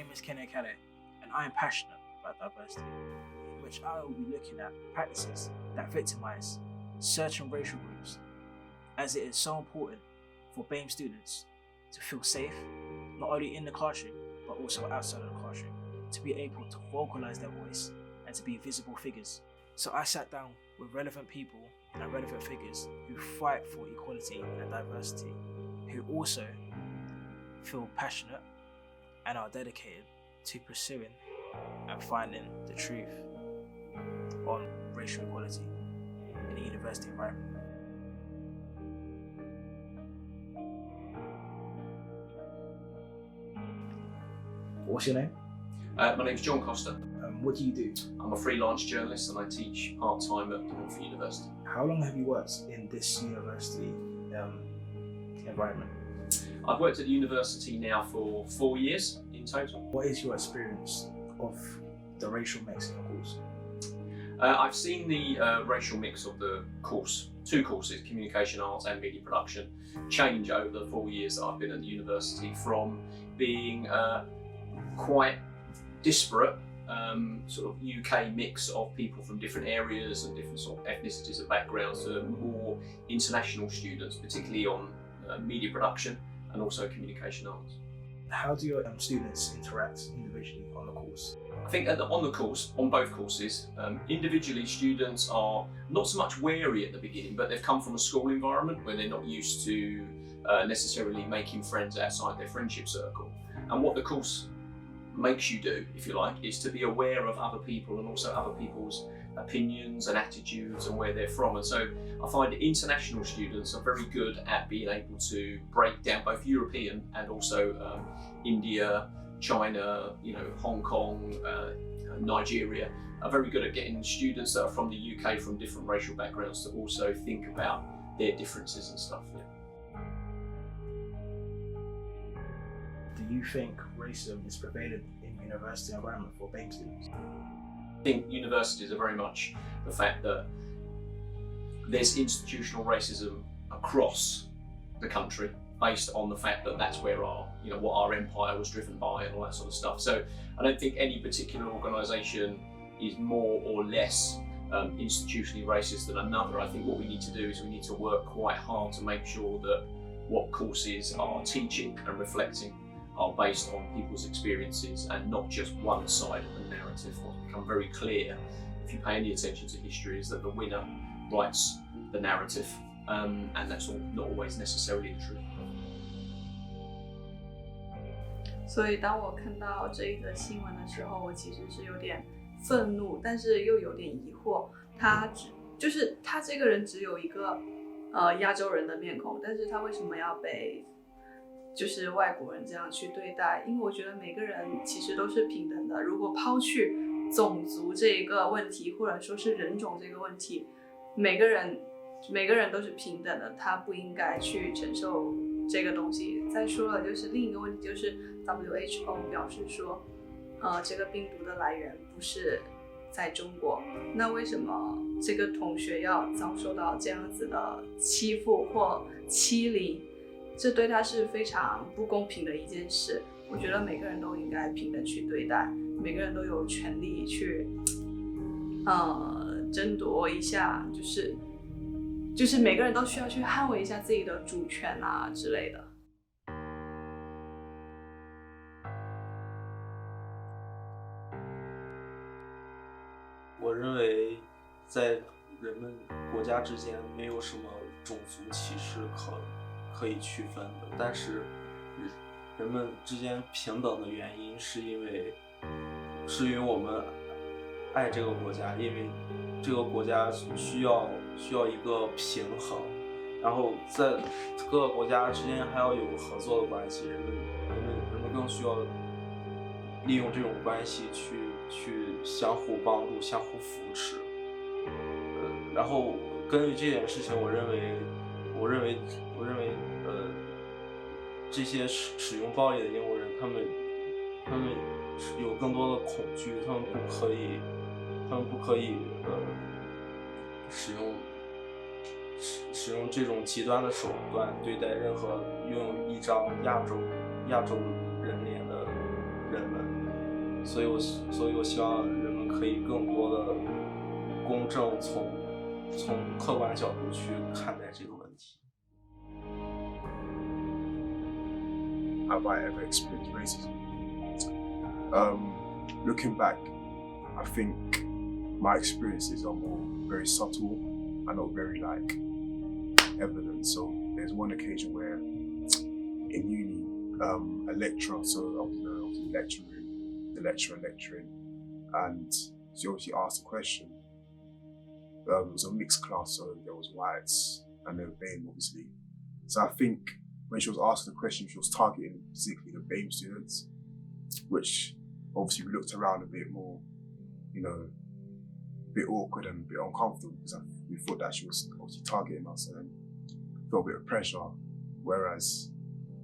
name is Kene Kale, and I am passionate about diversity, in which I will be looking at practices that victimize certain racial groups, as it is so important for BAME students to feel safe, not only in the classroom, but also outside of the classroom, to be able to vocalize their voice and to be visible figures. So I sat down with relevant people and relevant figures who fight for equality and diversity, who also feel passionate and are dedicated to pursuing and finding the truth on racial equality in the university environment. What's your name? My name's John Costa. What do you do? I'm a freelance journalist and I teach part-time at Montfort University. How long have you worked in this university environment? I've worked at the university now for 4 years in total. What is your experience of the racial mix in the course? I've seen the racial mix of the course, 2 courses, communication arts and media production, change over the 4 years that I've been at the university, from being quite disparate sort of UK mix of people from different areas and different sort of ethnicities and backgrounds to more international students, particularly on media production and also communication arts. How do your students interact individually on the course? I think on the course, on both courses, individually students are not so much wary at the beginning, but they've come from a school environment where they're not used to necessarily making friends outside their friendship circle. And what the course makes you do, if you like, is to be aware of other people and also other people's opinions and attitudes and where they're from. And so I find that international students are very good at being able to break down both European and also India, China, Hong Kong, Nigeria, are very good at getting students that are from the UK from different racial backgrounds to also think about their differences and stuff. Yeah. Do you think racism is prevalent in university environment for BAME students? I think universities are very much the fact that there's institutional racism across the country based on the fact that that's where what our empire was driven by and all that sort of stuff. So I don't think any particular organisation is more or less institutionally racist than another. I think what we need to do is we need to work quite hard to make sure that what courses are teaching and reflecting are based on people's experiences and not just one side of the narrative. What's become very clear, if you pay any attention to history, is that the winner writes the narrative, and that's not always necessarily the truth. 所以当我看到这一则新闻的时候，我其实是有点愤怒，但是又有点疑惑。他这个人只有一个亚洲人的面孔，但是他为什么要被就是外国人这样去对待？因为我觉得每个人其实都是平等的。如果抛去种族这一个问题，或者说是人种这个问题，每个人都是平等的，他不应该去承受这个东西。再说了，就是另一个问题，就是 WHO 表示说，这个病毒的来源不是在中国，那为什么这个同学要遭受到这样子的欺负或欺凌？这对他是非常不公平的一件事。我觉得每个人都应该平等去对待，每个人都有权利去争夺一下，就是每个人都需要去捍卫一下自己的主权啊之类的。我认为在人们国家之间没有什么种族歧视可以区分的，但是人们之间平等的原因是因为我们爱这个国家，因为这个国家需要一个平衡，然后在各个国家之间还要有合作的关系，人们更需要利用这种关系去相互帮助、相互扶持。然后根据这件事情，我认为，这些使用暴力的英国人，他们有更多的恐惧，他们不可以使用这种极端的手段对待任何拥有一张亚洲人脸的人们。所以我希望人们可以更多的公正从客观角度去看待这个问题。Have I ever experienced racism? Looking back, I think my experiences are more very subtle and not very like evident. So there's one occasion where in uni, a lecturer, so I was in the lecture room, the lecturer lecturing, and she obviously asked a question. It was a mixed class, so there was whites and there were BAME, obviously. So I think when she was asking the question, she was targeting specifically the BAME students, which obviously we looked around a bit more, a bit awkward and a bit uncomfortable because we thought that she was obviously targeting us and felt a bit of pressure, whereas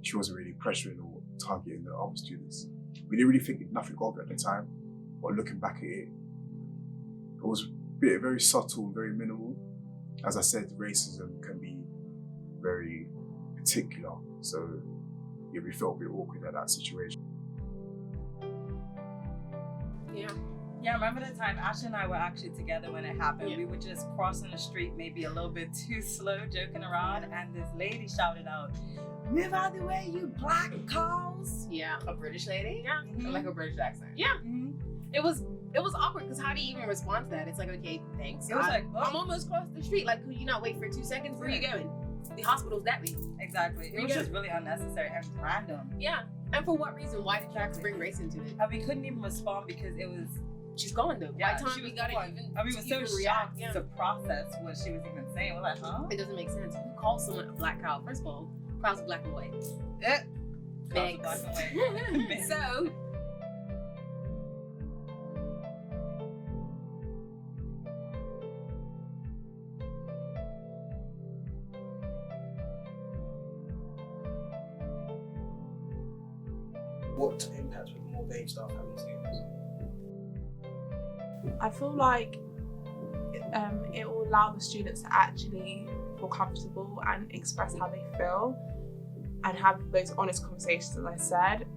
she wasn't really pressuring or targeting the other students. We didn't really think nothing of it at the time, but looking back at it, it was very subtle and very minimal. As I said, racism can be very particular, so yeah, we felt a bit awkward at that situation. Yeah, I remember the time Ashley and I were actually together when it happened. We were just crossing the street, maybe a little bit too slow, joking around, and this lady shouted out, "Move out of the way, you black cows!" Yeah, a British lady. Yeah, Like a British accent. Yeah, it was awkward because how do you even respond to that? It's like, okay, thanks. It was I'm almost across the street. Like, could you not wait for 2 seconds? Where are you going? The hospital's that way. Exactly. It was just really unnecessary and random. Yeah, and for what reason? Why did you have to bring race into it? And we couldn't even respond because it was. She's gone though. Yeah, By the time we got gone. it, even and we were so react, shocked to process what she was even saying. We're like, huh? It doesn't make sense. Who calls someone a black cow? First of all, cows are black and white. Black and white. So. What impact would more BAME staff have on students? I feel like it will allow the students to actually feel comfortable and express how they feel and have those honest conversations, as I said.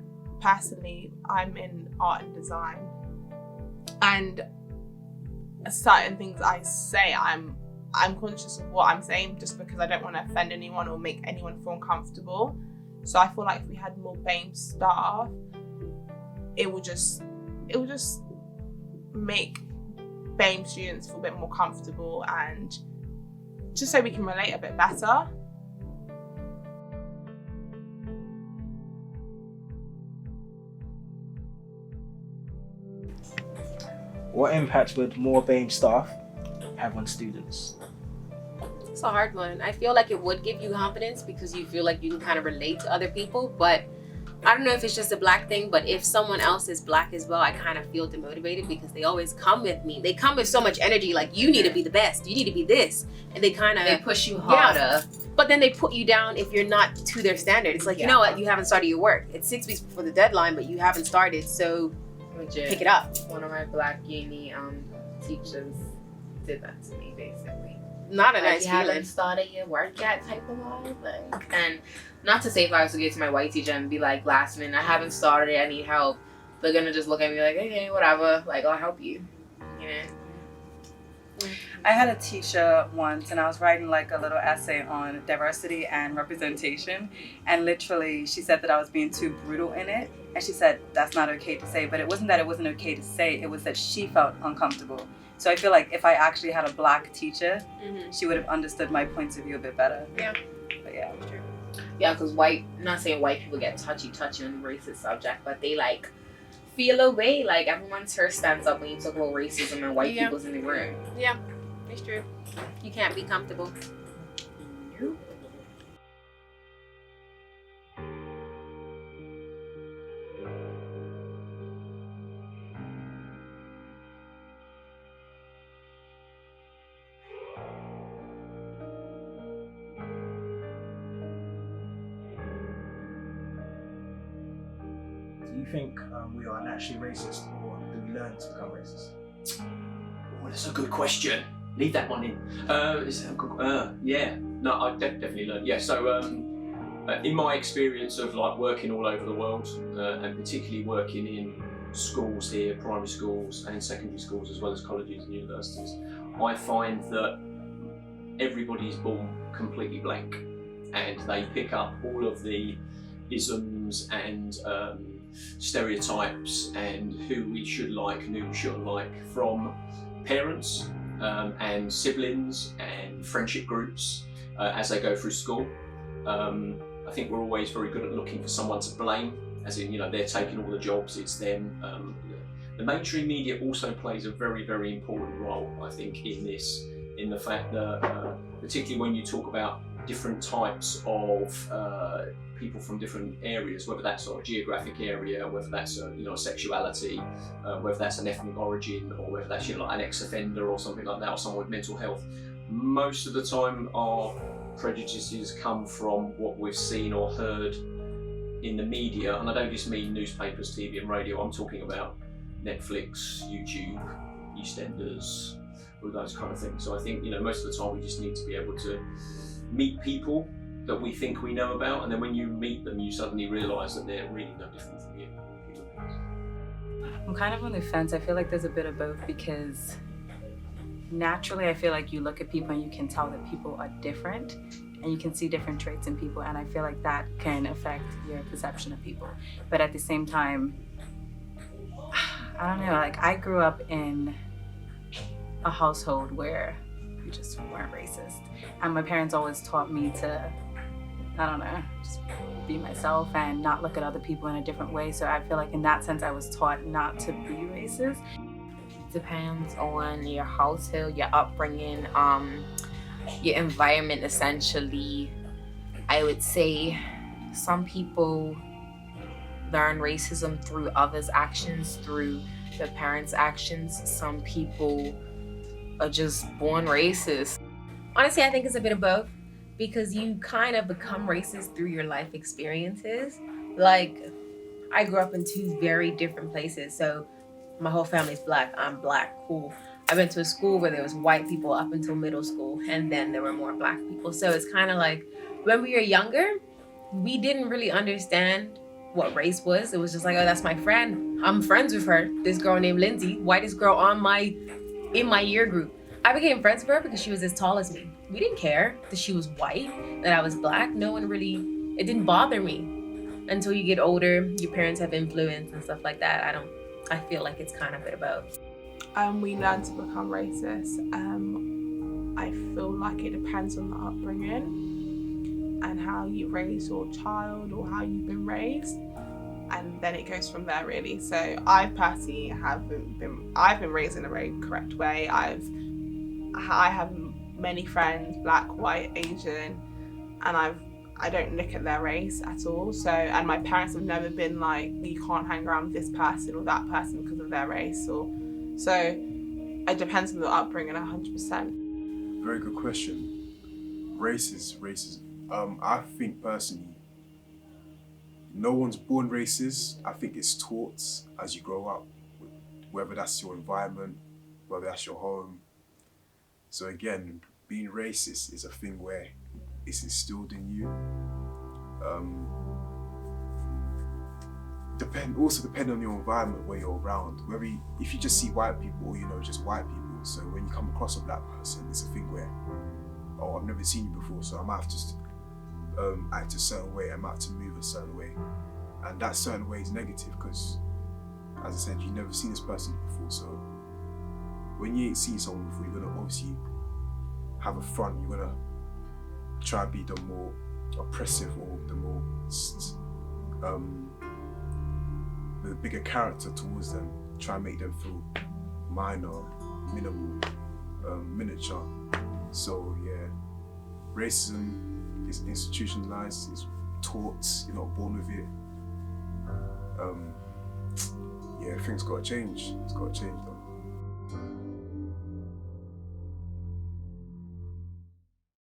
Personally, I'm in art and design, and certain things I say, I'm conscious of what I'm saying just because I don't want to offend anyone or make anyone feel uncomfortable. So I feel like if we had more BAME staff, it will just make BAME students feel a bit more comfortable and just so we can relate a bit better. What impact would more BAME staff have on students? It's a hard one. I feel like it would give you confidence because you feel like you can kind of relate to other people, but I don't know if it's just a black thing, but if someone else is black as well, I kind of feel demotivated because they always come with me. They come with so much energy, like, you need to be the best, you need to be this. And they kind of... They push you harder. But then they put you down if you're not to their standard. It's like, you know what, you haven't started your work. It's 6 weeks before the deadline, but you haven't started, so pick it up. One of my black uni teachers did that to me, basically. Not a nice you feeling. haven't started your work yet type of vibe. And not to say if I was to get to my white teacher and be like, last minute, I haven't started, I need help. They're gonna just look at me like, okay, whatever, like, I'll help you. You know? I had a teacher once and I was writing like a little essay on diversity and representation, and literally she said that I was being too brutal in it, and she said that's not okay to say, but it wasn't that it wasn't okay to say, it was that she felt uncomfortable. So I feel like if I actually had a black teacher, she would have understood my points of view a bit better. Yeah. But yeah. True. Yeah, because not saying white people get touchy on the racist subject, but they like feel a way, like everyone's hair stands up when you talk about racism and white people's in the room. Yeah, it's true. You can't be comfortable. Do you think we are naturally racist, or do we learn to become racist? Oh, that's a good question. Leave that one in. Yeah. No, I definitely learned. Yeah. So, in my experience of like working all over the world, and particularly working in schools here, primary schools and in secondary schools as well as colleges and universities, I find that everybody is born completely blank and they pick up all of the isms and stereotypes and who we should like and who we shouldn't like from parents and siblings and friendship groups as they go through school. I think we're always very good at looking for someone to blame, as in, they're taking all the jobs, it's them. The mainstream media also plays a very, very important role, I think, in this, in the fact that, particularly when you talk about different types of people from different areas, whether that's a geographic area, whether that's a sexuality, whether that's an ethnic origin, or whether that's like an ex-offender or something like that, or someone with mental health. Most of the time our prejudices come from what we've seen or heard in the media, and I don't just mean newspapers, TV and radio, I'm talking about Netflix, YouTube, EastEnders, all those kind of things. So I think, most of the time we just need to be able to meet people that we think we know about, and then when you meet them, you suddenly realise that they're really no different from you. I'm kind of on the fence. I feel like there's a bit of both, because naturally I feel like you look at people and you can tell that people are different and you can see different traits in people, and I feel like that can affect your perception of people. But at the same time, I don't know, like I grew up in a household where we just weren't racist, and my parents always taught me to, I don't know, just be myself and not look at other people in a different way. So I feel like in that sense I was taught not to be racist. Depends on your household, your upbringing, your environment essentially. I would say some people learn racism through others' actions, through their parents' actions. Some people are just born racist. Honestly, I think it's a bit of both, because you kind of become racist through your life experiences. Like, I grew up in two very different places, so my whole family's black, I'm black, cool. I went to a school where there was white people up until middle school, and then there were more black people. So it's kind of like, when we were younger, we didn't really understand what race was. It was just like, oh, that's my friend. I'm friends with her. This girl named Lindsay, whitest girl in my year group. I became friends with her because she was as tall as me. We didn't care that she was white, that I was black. It didn't bother me. Until you get older, your parents have influence and stuff like that. I feel like it's kind of a bit of both. We learn to become racist. I feel like it depends on the upbringing and how you raise your child or how you've been raised, and then it goes from there really. So I personally I've been raised in a very correct way. I have many friends, black, white, Asian, and I don't look at their race at all. So, and my parents have never been like, you can't hang around with this person or that person because of their race. So it depends on the upbringing 100%. Very good question. Racism. I think personally, no one's born racist. I think it's taught as you grow up, whether that's your environment, whether that's your home. So again, being racist is a thing where it's instilled in you. Depend on your environment where you're around. If you just see white people, just white people. So when you come across a black person, it's a thing where, oh, I've never seen you before, so I might have to act a certain way, I might have to move a certain way. And that certain way is negative because, as I said, you've never seen this person before. So when you ain't seen someone before, you're gonna obviously have a front, you're gonna try to be the more oppressive or the more the bigger character towards them, try and make them feel minor, minimal, miniature. So yeah, racism is institutionalized, it's taught, you're not born with it. Yeah, things gotta change. It's gotta change though.